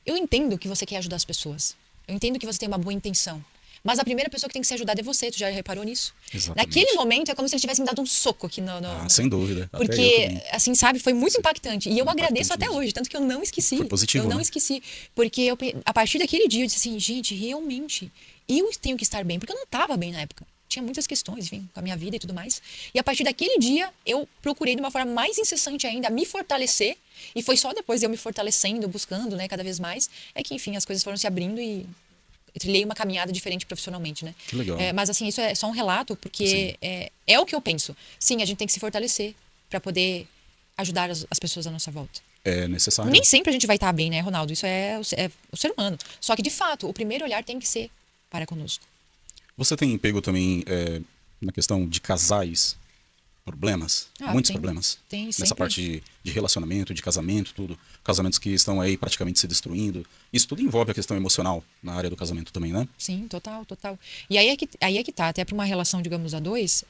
S2: Eu entendo que você quer ajudar as pessoas. Eu entendo que você tem uma boa intenção. Mas a primeira pessoa que tem que ser ajudada é você. Tu já reparou nisso?
S1: Exatamente.
S2: Naquele momento é como se ele tivesse me dado um soco aqui
S1: Sem dúvida. Até eu
S2: Porque,
S1: também.
S2: assim, sabe, foi muito impactante. E eu
S1: Impactante
S2: agradeço até
S1: mesmo.
S2: hoje, tanto que eu não esqueci.
S1: Foi positivo,
S2: Eu não
S1: né?
S2: esqueci. Porque a partir daquele dia eu disse assim: gente, realmente, eu tenho que estar bem. Porque eu não estava bem na época. Tinha muitas questões, enfim, com a minha vida e tudo mais. E a partir daquele dia, eu procurei de uma forma mais incessante ainda me fortalecer. E foi só depois de eu me fortalecendo, buscando, né, cada vez mais, é que, enfim, as coisas foram se abrindo e eu trilhei uma caminhada diferente profissionalmente, né?
S1: Que legal.
S2: Mas assim, isso é só um relato, porque é o que eu penso. Sim, a gente tem que se fortalecer para poder ajudar as pessoas à nossa volta.
S1: É necessário.
S2: Nem sempre a gente vai estar bem, né, Ronaldo? Isso é o ser humano. Só que, de fato, o primeiro olhar tem que ser para conosco.
S1: Você tem pego também na questão de casais problemas? Muitos problemas?
S2: Tem
S1: Nessa
S2: sempre.
S1: parte de relacionamento, de casamento, tudo. Casamentos que estão aí praticamente se destruindo. Isso tudo envolve a questão emocional na área do casamento também, né?
S2: Sim, total, total. E aí é que tá, até para uma relação, digamos, a dois,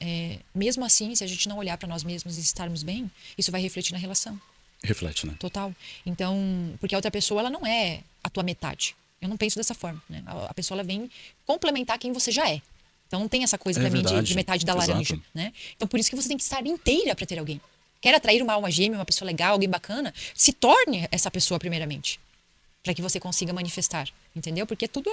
S2: mesmo assim, se a gente não olhar para nós mesmos e estarmos bem, isso vai refletir na relação.
S1: Reflete, né?
S2: Total. Então, porque a outra pessoa, ela não é a tua metade. Eu não penso dessa forma, né? A pessoa, ela vem complementar quem você já é. Então, não tem essa coisa pra mim de metade da laranja,
S1: Exato.
S2: né? Então, por isso que você tem que estar inteira para ter alguém. Quer atrair uma alma gêmea, uma pessoa legal, alguém bacana? Se torne essa pessoa primeiramente. Para que você consiga manifestar, entendeu? Porque tudo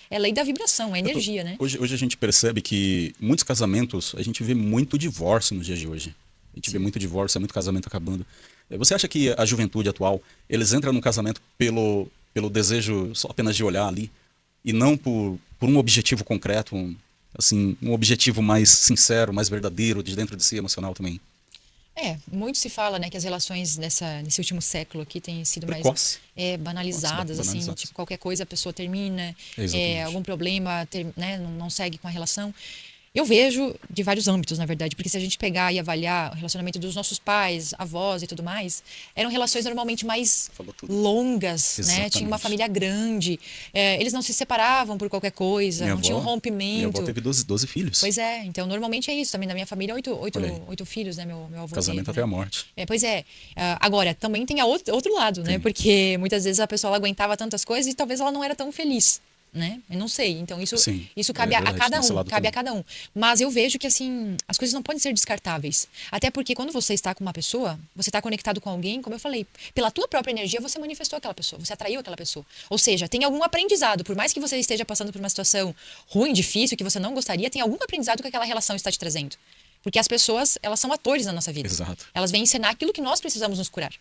S2: é lei da vibração, é energia, né?
S1: Hoje a gente percebe que muitos casamentos, a gente vê muito divórcio nos dias de hoje. A gente vê muito divórcio, muito casamento acabando. Você acha que a juventude atual, eles entram no casamento pelo desejo só apenas de olhar ali e não por um objetivo concreto, um objetivo mais sincero, mais verdadeiro, de dentro de si, emocional também?
S2: Muito se fala, né, que as relações nesse último século aqui têm sido
S1: Precoce.
S2: mais banalizadas, assim,
S1: Banalizadas.
S2: tipo, qualquer coisa a pessoa termina,
S1: Exatamente.
S2: algum problema, né, não segue com a relação. Eu vejo de vários âmbitos, na verdade, porque se a gente pegar e avaliar o relacionamento dos nossos pais, avós e tudo mais, eram relações normalmente mais
S1: Falou tudo.
S2: longas, né?
S1: Exatamente.
S2: Tinha uma família grande, eles não se separavam por qualquer coisa, não tinha um
S1: Minha
S2: rompimento.
S1: avó teve 12 filhos.
S2: Pois é, então normalmente é isso também. Na minha família,
S1: Olha aí.
S2: oito filhos, né? Meu avô
S1: Casamento
S2: teve,
S1: até
S2: né?
S1: a morte.
S2: Pois é. Agora, também tem outro lado, né?
S1: Tem.
S2: Porque muitas vezes a pessoa ela aguentava tantas coisas e talvez ela não era tão feliz. né? Eu não sei. Então, isso
S1: Sim,
S2: cabe
S1: é
S2: a
S1: verdade,
S2: cada
S1: nesse
S2: um,
S1: lado
S2: cabe a
S1: também.
S2: cada um. Mas eu vejo que, assim, as coisas não podem ser descartáveis. Até porque quando você está com uma pessoa, você está conectado com alguém, como eu falei, pela tua própria energia, você manifestou aquela pessoa, você atraiu aquela pessoa. Ou seja, tem algum aprendizado. Por mais que você esteja passando por uma situação ruim, difícil, que você não gostaria, tem algum aprendizado que aquela relação está te trazendo. Porque as pessoas, elas são atores na nossa vida.
S1: Exato.
S2: Elas vêm encenar aquilo que nós precisamos nos curar.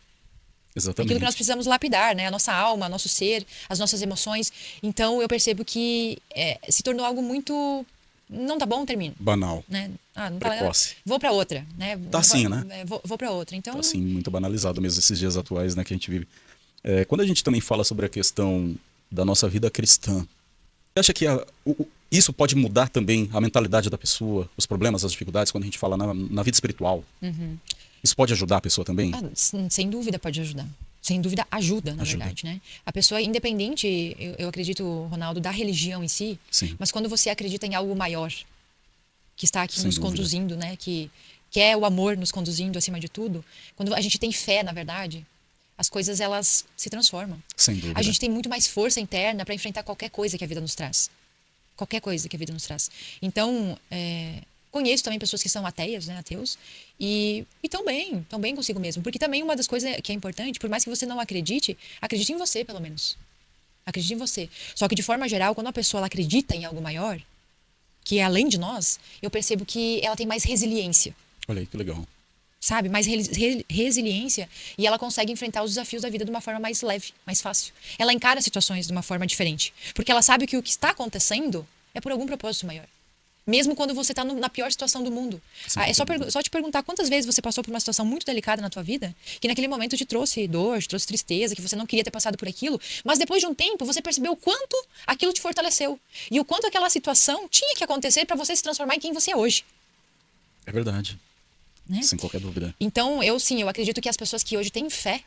S2: Aquilo que nós
S1: Exatamente.
S2: precisamos lapidar, né? A nossa alma, nosso ser, as nossas emoções. Então, eu percebo que se tornou algo muito... Não tá bom, termino.
S1: Banal.
S2: Né? Ah, não tá legal.
S1: Precoce.
S2: Vou para outra, né?
S1: Tá assim, né?
S2: Vou para outra. Então,
S1: Tá assim, muito banalizado mesmo esses dias atuais, né, que a gente vive. Quando a gente também fala sobre a questão da nossa vida cristã, você acha que isso pode mudar também a mentalidade da pessoa, os problemas, as dificuldades, quando a gente fala na vida espiritual? Isso pode ajudar a pessoa também?
S2: sem dúvida pode ajudar. Sem dúvida ajuda, na verdade, né? A pessoa, independente, eu acredito, Ronaldo, da religião em si,
S1: Sim.
S2: mas quando você acredita em algo maior, que está aqui
S1: Sem
S2: nos
S1: dúvida.
S2: conduzindo, né? Que é o amor nos conduzindo acima de tudo. Quando a gente tem fé, na verdade, as coisas elas se transformam.
S1: Sem dúvida.
S2: A gente tem muito mais força interna para enfrentar qualquer coisa que a vida nos traz. Qualquer coisa que a vida nos traz. Então, conheço também pessoas que são ateias, né, ateus, e estão bem consigo mesmo. Porque também uma das coisas que é importante, por mais que você não acredite, acredite em você, pelo menos. Acredite em você. Só que, de forma geral, quando a pessoa ela acredita em algo maior, que é além de nós, eu percebo que ela tem mais resiliência.
S1: Olha aí, que legal.
S2: Sabe? Mais resiliência, e ela consegue enfrentar os desafios da vida de uma forma mais leve, mais fácil. Ela encara situações de uma forma diferente. Porque ela sabe que o que está acontecendo é por algum propósito maior. Mesmo quando você está na pior situação do mundo. É só te perguntar quantas vezes você passou por uma situação muito delicada na tua vida, que naquele momento te trouxe dor, te trouxe tristeza, que você não queria ter passado por aquilo, mas depois de um tempo você percebeu o quanto aquilo te fortaleceu. E o quanto aquela situação tinha que acontecer para você se transformar em quem você é hoje.
S1: É verdade.
S2: Né?
S1: Sem qualquer dúvida.
S2: Então, eu acredito que as pessoas que hoje têm fé,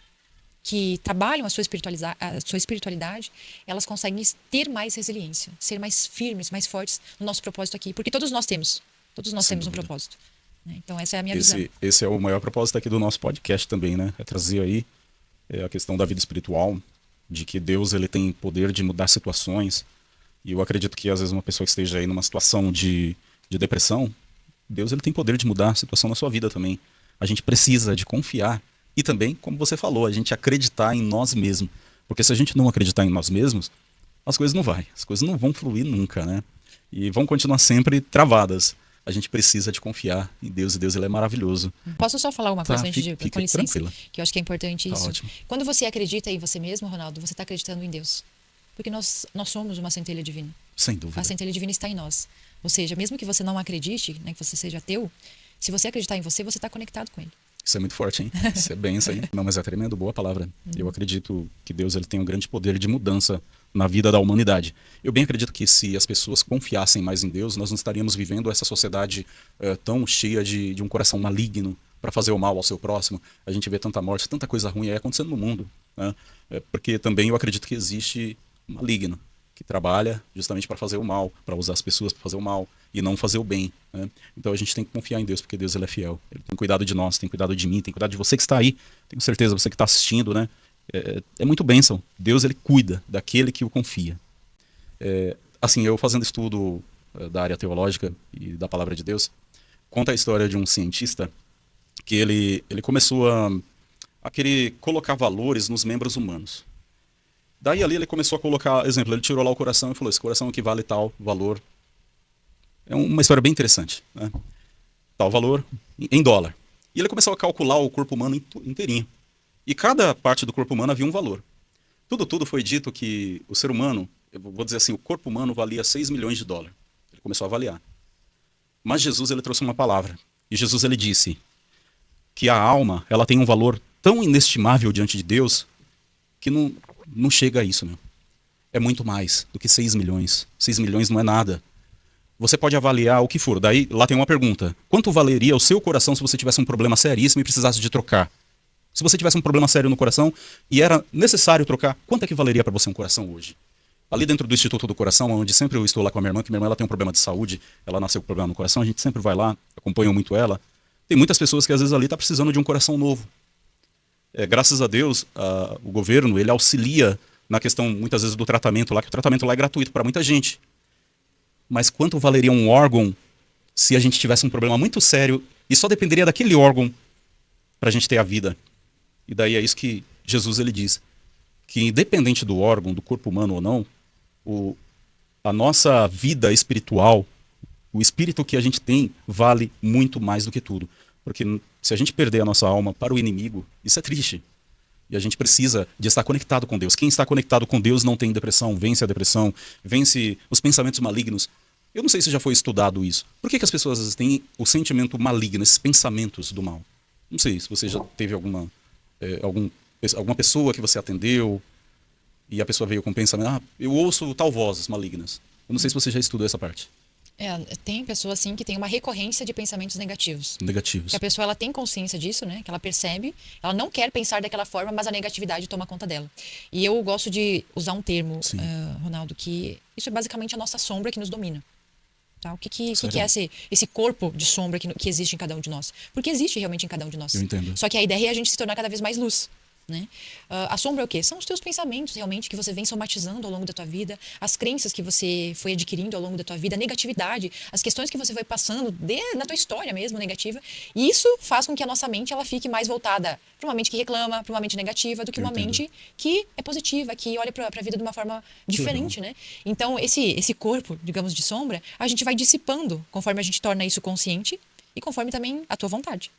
S2: que trabalham a sua espiritualidade, elas conseguem ter mais resiliência, ser mais firmes, mais fortes no nosso propósito aqui. Porque todos nós temos um propósito. Né? Então, essa é a minha visão.
S1: Esse é o maior propósito aqui do nosso podcast também, né? É trazer aí a questão da vida espiritual, de que Deus ele tem poder de mudar situações. E eu acredito que às vezes uma pessoa que esteja aí numa situação de depressão, Deus ele tem poder de mudar a situação na sua vida também. A gente precisa de confiar e também, como você falou, a gente acreditar em nós mesmos. Porque se a gente não acreditar em nós mesmos, as coisas não vão fluir nunca, né? E vão continuar sempre travadas. A gente precisa de confiar em Deus, e Deus ele é maravilhoso.
S2: Posso só falar uma coisa antes de
S1: fica
S2: com licença?
S1: tranquila.
S2: Que eu acho que é importante isso.
S1: Ótimo.
S2: Quando você acredita em você mesmo, Ronaldo, você está acreditando em Deus. Porque nós somos uma centelha divina.
S1: Sem dúvida.
S2: A centelha divina está em nós. Ou seja, mesmo que você não acredite, né, que você seja ateu, se você acreditar em você, você está conectado com ele.
S1: Isso é muito forte, hein? Isso é bem isso aí. Não, mas é tremendo, boa palavra. Eu acredito que Deus ele tem um grande poder de mudança na vida da humanidade. Eu bem acredito que se as pessoas confiassem mais em Deus, nós não estaríamos vivendo essa sociedade tão cheia de um coração maligno para fazer o mal ao seu próximo. A gente vê tanta morte, tanta coisa ruim aí acontecendo no mundo. Né? Porque também eu acredito que existe um maligno que trabalha justamente para fazer o mal, para usar as pessoas para fazer o mal e não fazer o bem. Né? Então a gente tem que confiar em Deus, porque Deus ele é fiel. Ele tem cuidado de nós, tem cuidado de mim, tem cuidado de você que está aí. Tenho certeza, você que está assistindo, né? É muito bênção. Deus ele cuida daquele que o confia. Assim, eu fazendo estudo da área teológica e da palavra de Deus, conta a história de um cientista que ele começou a querer colocar valores nos membros humanos. Daí ali ele começou a colocar, exemplo, ele tirou lá o coração e falou, esse coração equivale a tal valor. É uma história bem interessante, né? Tal valor em dólar. E ele começou a calcular o corpo humano inteirinho. E cada parte do corpo humano havia um valor. Tudo foi dito que o ser humano, eu vou dizer assim, o corpo humano valia 6 milhões de dólares. Ele começou a avaliar. Mas Jesus ele trouxe uma palavra. E Jesus ele disse que a alma ela tem um valor tão inestimável diante de Deus que não chega a isso, meu. É muito mais do que 6 milhões. 6 milhões não é nada. Você pode avaliar o que for. Daí, lá tem uma pergunta. Quanto valeria o seu coração se você tivesse um problema seríssimo e precisasse de trocar? Se você tivesse um problema sério no coração e era necessário trocar, quanto é que valeria para você um coração hoje? Ali dentro do Instituto do Coração, onde sempre eu estou lá com a minha irmã, que minha irmã ela tem um problema de saúde, ela nasceu com problema no coração, a gente sempre vai lá, acompanha muito ela. Tem muitas pessoas que às vezes ali estão precisando de um coração novo. Graças a Deus, o governo ele auxilia na questão, muitas vezes, do tratamento lá, que o tratamento lá é gratuito para muita gente. Mas quanto valeria um órgão se a gente tivesse um problema muito sério e só dependeria daquele órgão para a gente ter a vida? E daí é isso que Jesus ele diz, que independente do órgão, do corpo humano ou não, a nossa vida espiritual, o espírito que a gente tem, vale muito mais do que tudo. Porque se a gente perder a nossa alma para o inimigo, isso é triste. E a gente precisa de estar conectado com Deus. Quem está conectado com Deus não tem depressão, vence a depressão, vence os pensamentos malignos. Eu não sei se já foi estudado isso. Por que as pessoas às vezes têm o sentimento maligno, esses pensamentos do mal? Não sei se você já teve alguma pessoa que você atendeu e a pessoa veio com o pensamento, eu ouço tal vozes malignas. Eu não sei se você já estudou essa parte.
S2: Tem pessoas assim que tem uma recorrência de pensamentos negativos.
S1: Negativos.
S2: Que a pessoa ela tem consciência disso, né? Que ela percebe, ela não quer pensar daquela forma, mas a negatividade toma conta dela. E eu gosto de usar um termo, Ronaldo, que isso é basicamente a nossa sombra que nos domina. Tá? O que é esse corpo de sombra que existe em cada um de nós? Porque existe realmente em cada um de nós.
S1: Eu entendo.
S2: Só que a ideia é a gente se tornar cada vez mais luz. Né? A sombra é o quê? São os teus pensamentos realmente que você vem somatizando ao longo da tua vida, as crenças que você foi adquirindo ao longo da tua vida, a negatividade, as questões que você foi passando na tua história mesmo, negativa. E isso faz com que a nossa mente ela fique mais voltada para uma mente que reclama, para uma mente negativa, do que uma mente que é positiva, que olha para a vida de uma forma diferente. Né? Então, esse corpo, digamos, de sombra, a gente vai dissipando conforme a gente torna isso consciente e conforme também a tua vontade.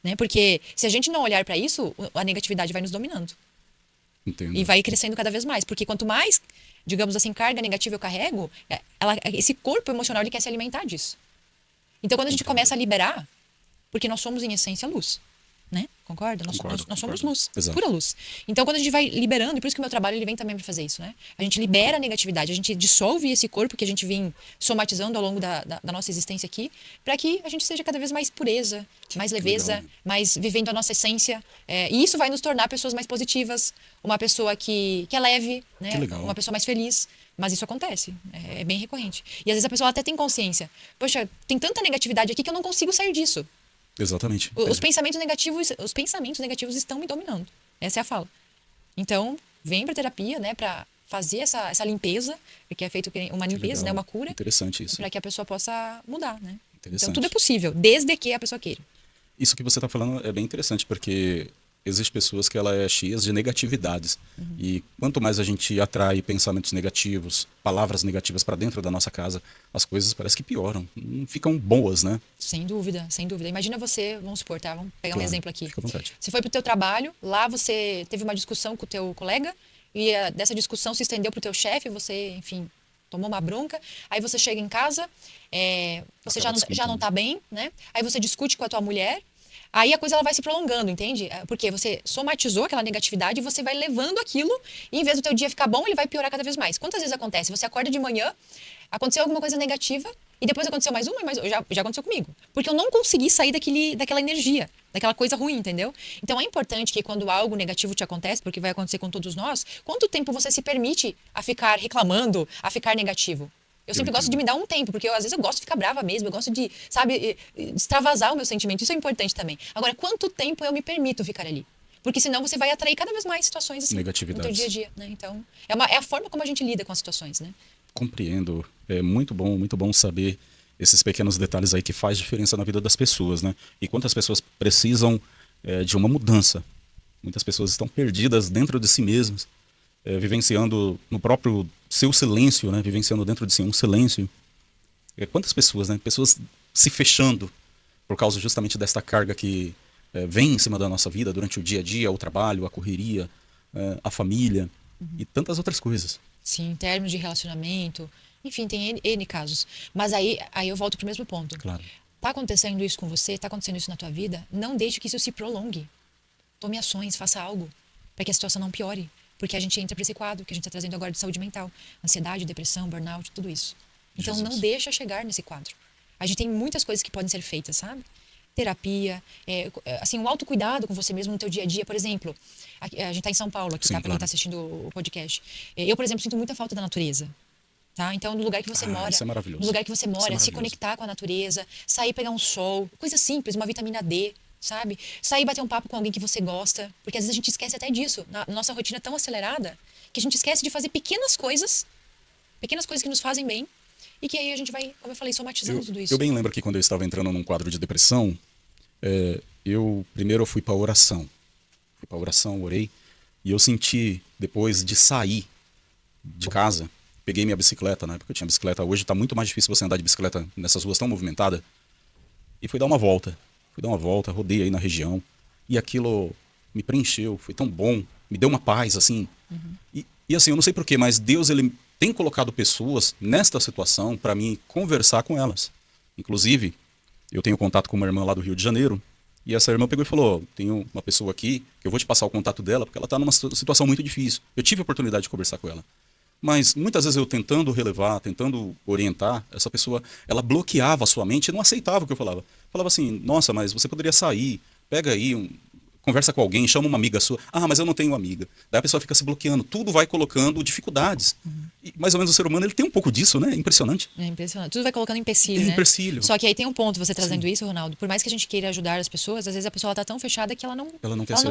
S2: Né? Porque se a gente não olhar para isso, a negatividade vai nos dominando.
S1: Entendo.
S2: E vai crescendo cada vez mais. Porque quanto mais, digamos assim, carga negativa eu carrego, esse corpo emocional ele quer se alimentar disso. Então, quando a gente começa a liberar, porque nós somos, em essência, luz. Né? Concorda? Nós somos luz,
S1: Exato.
S2: Pura luz. Então, quando a gente vai liberando, e por isso que o meu trabalho ele vem também para fazer isso, né? A gente libera a negatividade, a gente dissolve esse corpo que a gente vem somatizando ao longo da nossa existência aqui, para que a gente seja cada vez mais pureza, mais leveza,
S1: legal.
S2: mais vivendo a nossa essência. E isso vai nos tornar pessoas mais positivas, uma pessoa que é leve, né?
S1: Que legal.
S2: Uma pessoa mais feliz. Mas isso acontece, é bem recorrente. E às vezes a pessoa até tem consciência. Poxa, tem tanta negatividade aqui que eu não consigo sair disso.
S1: Exatamente.
S2: Os pensamentos negativos estão me dominando. Essa é a fala. Então, vem para terapia, né, para fazer essa limpeza, porque é feito uma limpeza, né, uma cura.
S1: Interessante isso.
S2: Para que a pessoa possa mudar, né?
S1: Interessante.
S2: Então, tudo é possível, desde que a pessoa queira.
S1: Isso que você está falando é bem interessante, porque existem pessoas que ela é cheias de negatividades. E quanto mais a gente atrai pensamentos negativos, palavras negativas para dentro da nossa casa, as coisas parecem que pioram, não ficam boas, né?
S2: Sem dúvida, sem dúvida. Imagina você, vamos supor, tá? Vamos pegar um exemplo aqui.
S1: Fica à vontade.
S2: Você foi pro teu trabalho, lá você teve uma discussão com o teu colega, e dessa discussão se estendeu pro teu chefe, você, enfim, tomou uma bronca, aí você chega em casa, você já não tá bem, né? Aí você discute com a tua mulher, aí a coisa ela vai se prolongando, entende? Porque você somatizou aquela negatividade e você vai levando aquilo e em vez do teu dia ficar bom, ele vai piorar cada vez mais. Quantas vezes acontece? Você acorda de manhã, aconteceu alguma coisa negativa e depois aconteceu mais uma e mais já aconteceu comigo. Porque eu não consegui sair daquela energia, daquela coisa ruim, entendeu? Então é importante que quando algo negativo te acontece, porque vai acontecer com todos nós, quanto tempo você se permite a ficar reclamando, a ficar negativo? Eu sempre gosto de me dar um tempo, porque às vezes eu gosto de ficar brava mesmo, eu gosto de, sabe, extravasar o meu sentimento. Isso é importante também. Agora, quanto tempo eu me permito ficar ali? Porque senão você vai atrair cada vez mais situações assim no teu dia a dia, né? Então, é a forma como a gente lida com as situações, né?
S1: Compreendo. É muito bom saber esses pequenos detalhes aí que faz diferença na vida das pessoas, né? E quantas pessoas precisam de uma mudança. Muitas pessoas estão perdidas dentro de si mesmas, vivenciando no próprio seu silêncio, né? Vivenciando dentro de si um silêncio. Quantas pessoas, né? Pessoas se fechando por causa justamente desta carga que vem em cima da nossa vida durante o dia a dia, o trabalho, a correria, a família e tantas outras coisas.
S2: Sim, em termos de relacionamento, enfim, tem N casos. Mas aí eu volto pro mesmo ponto.
S1: Claro.
S2: Tá acontecendo isso com você, tá acontecendo isso na tua vida, não deixe que isso se prolongue. Tome ações, faça algo para que a situação não piore. Porque a gente entra para esse quadro que a gente está trazendo agora de saúde mental. Ansiedade, depressão, burnout, tudo isso. Então não deixa chegar nesse quadro. A gente tem muitas coisas que podem ser feitas, sabe? Terapia, assim, um autocuidado com você mesmo no teu dia a dia. Por exemplo, a gente está em São Paulo aqui,
S1: Sim,
S2: tá? Para quem está assistindo o podcast. Eu, por exemplo, sinto muita falta da natureza. Tá? Então, no lugar que você mora,
S1: isso é maravilhoso.
S2: no lugar que você mora, se conectar com a natureza, sair pegar um sol, coisa simples, uma vitamina D, sabe? Sair bater um papo com alguém que você gosta, porque às vezes a gente esquece até disso. Na nossa rotina é tão acelerada que a gente esquece de fazer pequenas coisas que nos fazem bem, e que aí a gente vai, como eu falei, somatizando tudo isso.
S1: Eu bem lembro que quando eu estava entrando num quadro de depressão, eu fui para oração. Fui para oração, orei, e eu senti, depois de sair de casa, peguei minha bicicleta, né? Porque eu tinha bicicleta. Hoje está muito mais difícil você andar de bicicleta nessas ruas tão movimentadas. E fui dar uma volta. Rodei aí na região. E aquilo me preencheu, foi tão bom. Me deu uma paz, assim. E assim, eu não sei porquê, mas Deus, ele tem colocado pessoas nesta situação para mim conversar com elas. Inclusive, eu tenho contato com uma irmã lá do Rio de Janeiro. E essa irmã pegou e falou, tenho uma pessoa aqui, que eu vou te passar o contato dela, porque ela está numa situação muito difícil. Eu tive a oportunidade de conversar com ela. Mas muitas vezes eu tentando relevar, tentando orientar, essa pessoa, ela bloqueava a sua mente e não aceitava o que eu falava. Falava assim, nossa, mas você poderia sair, pega aí, conversa com alguém, chama uma amiga sua. Ah, mas eu não tenho amiga. Daí a pessoa fica se bloqueando, tudo vai colocando dificuldades. E mais ou menos o ser humano, ele tem um pouco disso, né? Impressionante.
S2: É impressionante. Tudo vai colocando empecilho, né?
S1: Empecilho.
S2: Só que aí tem um ponto, você trazendo isso, Ronaldo. Por mais que a gente queira ajudar as pessoas, às vezes a pessoa está tão fechada que ela não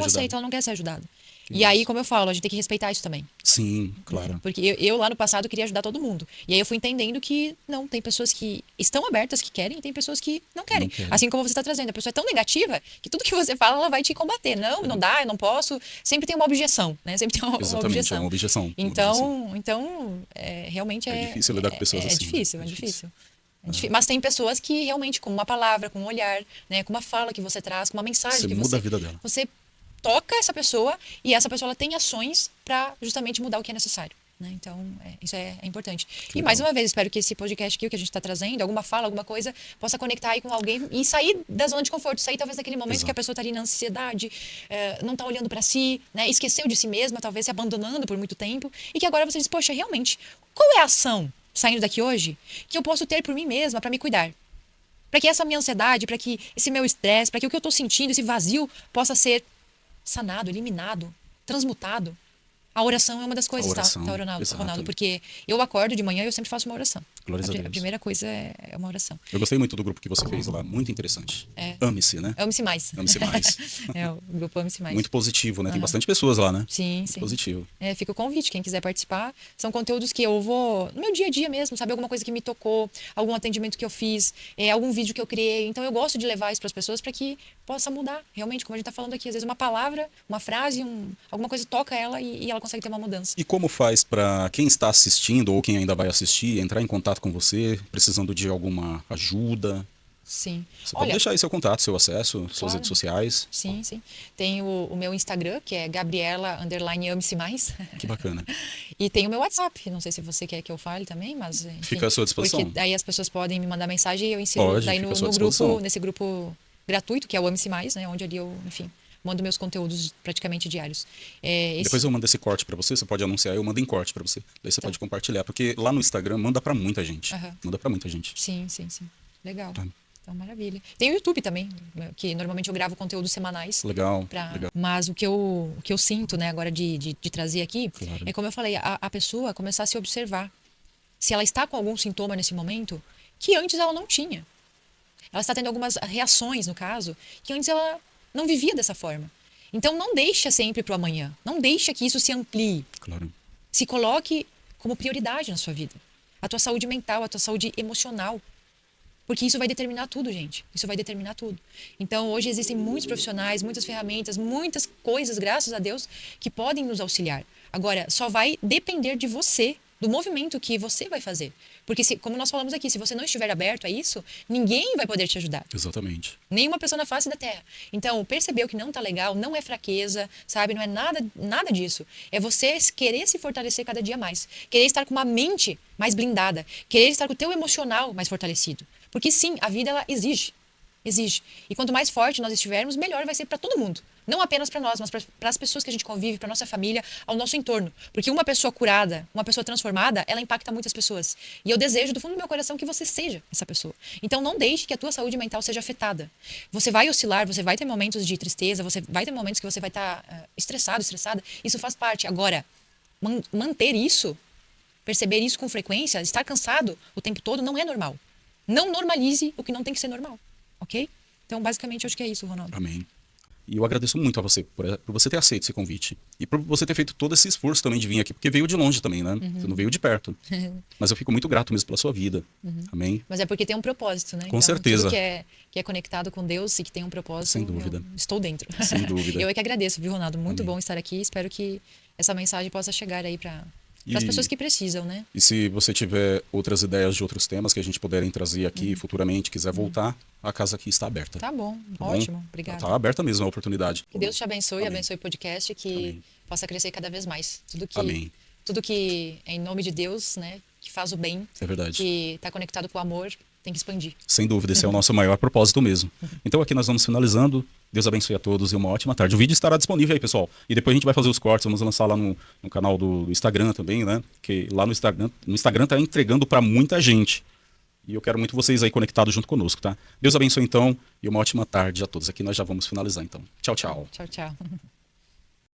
S2: aceita, ela não quer ser ajudada. E aí, como eu falo, a gente tem que respeitar isso também.
S1: Sim, claro.
S2: Porque eu lá no passado queria ajudar todo mundo. E aí eu fui entendendo que não, tem pessoas que estão abertas, que querem, e tem pessoas que não querem. Assim como você está trazendo. A pessoa é tão negativa que tudo que você fala, ela vai te combater. Não dá, eu não posso. Sempre tem uma objeção, né? Sempre tem uma
S1: Exatamente,
S2: objeção.
S1: é uma objeção.
S2: Então realmente
S1: é difícil lidar com pessoas assim.
S2: É difícil. Mas tem pessoas que realmente, com uma palavra, com um olhar, né, com uma fala que você traz, com uma mensagem
S1: você
S2: que
S1: muda a vida dela.
S2: Você toca essa pessoa e essa pessoa ela tem ações para justamente mudar o que é necessário. Né? Então, isso é importante. E mais uma vez, espero que esse podcast aqui, o que a gente está trazendo, alguma fala, alguma coisa, possa conectar aí com alguém e sair da zona de conforto, sair talvez daquele momento que a pessoa está ali na ansiedade, não está olhando para si, né? Esqueceu de si mesma, talvez se abandonando por muito tempo, e que agora você diz, poxa, realmente, qual é a ação, saindo daqui hoje, que eu posso ter por mim mesma para me cuidar? Para que essa minha ansiedade, para que esse meu estresse, para que o que eu estou sentindo, esse vazio, possa ser sanado, eliminado, transmutado. A oração é uma das coisas, Ronaldo? Porque eu acordo de manhã e eu sempre faço uma oração.
S1: Glórias a Deus.
S2: A primeira coisa é uma oração.
S1: Eu gostei muito do grupo que você fez lá, muito interessante. Ame-se, né?
S2: Ame-se mais.
S1: Ame-se mais.
S2: O grupo Ame-se Mais.
S1: Muito positivo, né? Tem bastante pessoas lá, né?
S2: Sim,
S1: muito
S2: sim.
S1: Positivo.
S2: Fica o convite, quem quiser participar. São conteúdos que eu vou, no meu dia a dia mesmo, sabe? Alguma coisa que me tocou, algum atendimento que eu fiz, algum vídeo que eu criei. Então eu gosto de levar isso para as pessoas para que possa mudar. Realmente, como a gente está falando aqui, às vezes uma palavra, uma frase, alguma coisa toca ela e ela consegue ter uma mudança.
S1: E como faz para quem está assistindo ou quem ainda vai assistir entrar em contato com você, precisando de alguma ajuda?
S2: Sim.
S1: Você pode deixar aí seu contato, seu acesso, suas redes sociais.
S2: Sim. Tem o meu Instagram, que é Gabriela_Ame-se Mais.
S1: Que bacana.
S2: E tem o meu WhatsApp. Não sei se você quer que eu fale também, mas enfim,
S1: fica à sua disposição.
S2: Porque daí as pessoas podem me mandar mensagem e eu ensino daí no grupo, nesse grupo gratuito, que é o Ame-se Mais, né? Onde ali eu, enfim, mando meus conteúdos praticamente diários.
S1: Depois eu mando esse corte para você pode anunciar, eu mando em corte para você. Daí você pode compartilhar, porque lá no Instagram manda para muita gente. Manda para muita gente.
S2: Sim. Legal. Então, maravilha. Tem o YouTube também, que normalmente eu gravo conteúdos semanais.
S1: Legal.
S2: Mas o que eu sinto, né, agora de trazer aqui, é como eu falei, a pessoa começar a se observar. Se ela está com algum sintoma nesse momento, que antes ela não tinha. Ela está tendo algumas reações, no caso, que antes ela não vivia dessa forma. Então, não deixa sempre para o amanhã. Não deixa que isso se amplie.
S1: Claro.
S2: Se coloque como prioridade na sua vida. A tua saúde mental, a tua saúde emocional. Porque isso vai determinar tudo, gente. Isso vai determinar tudo. Então, hoje existem muitos profissionais, muitas ferramentas, muitas coisas, graças a Deus, que podem nos auxiliar. Agora, só vai depender de você, do movimento que você vai fazer. Porque, como nós falamos aqui, se você não estiver aberto a isso, ninguém vai poder te ajudar.
S1: Exatamente.
S2: Nenhuma pessoa na face da Terra. Então, percebeu que não tá legal, não é fraqueza, sabe? Não é nada disso. É você querer se fortalecer cada dia mais. Querer estar com uma mente mais blindada. Querer estar com o teu emocional mais fortalecido. Porque sim, a vida ela exige. E quanto mais forte nós estivermos, melhor vai ser para todo mundo. Não apenas para nós, mas para as pessoas que a gente convive, para nossa família, ao nosso entorno. Porque uma pessoa curada, uma pessoa transformada, ela impacta muitas pessoas. E eu desejo do fundo do meu coração que você seja essa pessoa. Então não deixe que a tua saúde mental seja afetada. Você vai oscilar, você vai ter momentos de tristeza, você vai ter momentos que você vai estar estressada. Isso faz parte. Agora, manter isso, perceber isso com frequência, estar cansado o tempo todo não é normal. Não normalize o que não tem que ser normal, ok? Então, basicamente, eu acho que é isso, Ronaldo.
S1: Amém. E eu agradeço muito a você por você ter aceito esse convite. E por você ter feito todo esse esforço também de vir aqui, porque veio de longe também, né? Você não veio de perto. Mas eu fico muito grato mesmo pela sua vida. Amém?
S2: Mas é porque tem um propósito, né?
S1: Com
S2: Então,
S1: certeza.
S2: Tudo que é conectado com Deus e que tem um propósito,
S1: Sem dúvida.
S2: eu estou dentro.
S1: Sem dúvida.
S2: Eu é que agradeço, viu, Ronaldo? Muito
S1: Amém.
S2: bom estar aqui. Espero que essa mensagem possa chegar aí para as
S1: E-
S2: pessoas que precisam, né?
S1: E se você tiver outras ideias de outros temas que a gente puderem trazer aqui futuramente, quiser voltar, a casa aqui está aberta.
S2: Tá bom,
S1: Tá bom?
S2: ótimo. Obrigada.
S1: Tá aberta mesmo a oportunidade.
S2: Que Deus te abençoe,
S1: Amém.
S2: abençoe o podcast, que
S1: Amém.
S2: possa crescer cada vez mais.
S1: Amém.
S2: Tudo que é em nome de Deus, né? Que faz o bem,
S1: É verdade.
S2: que está conectado com o amor, tem que expandir.
S1: Sem dúvida, esse é o nosso maior propósito mesmo. Então aqui nós vamos finalizando. Deus abençoe a todos e uma ótima tarde. O vídeo estará disponível aí, pessoal. E depois a gente vai fazer os cortes, vamos lançar lá no canal do Instagram também, né? Que lá no Instagram tá entregando para muita gente. E eu quero muito vocês aí conectados junto conosco, tá? Deus abençoe então e uma ótima tarde a todos. Aqui nós já vamos finalizar então. Tchau, tchau.
S2: Tchau, tchau.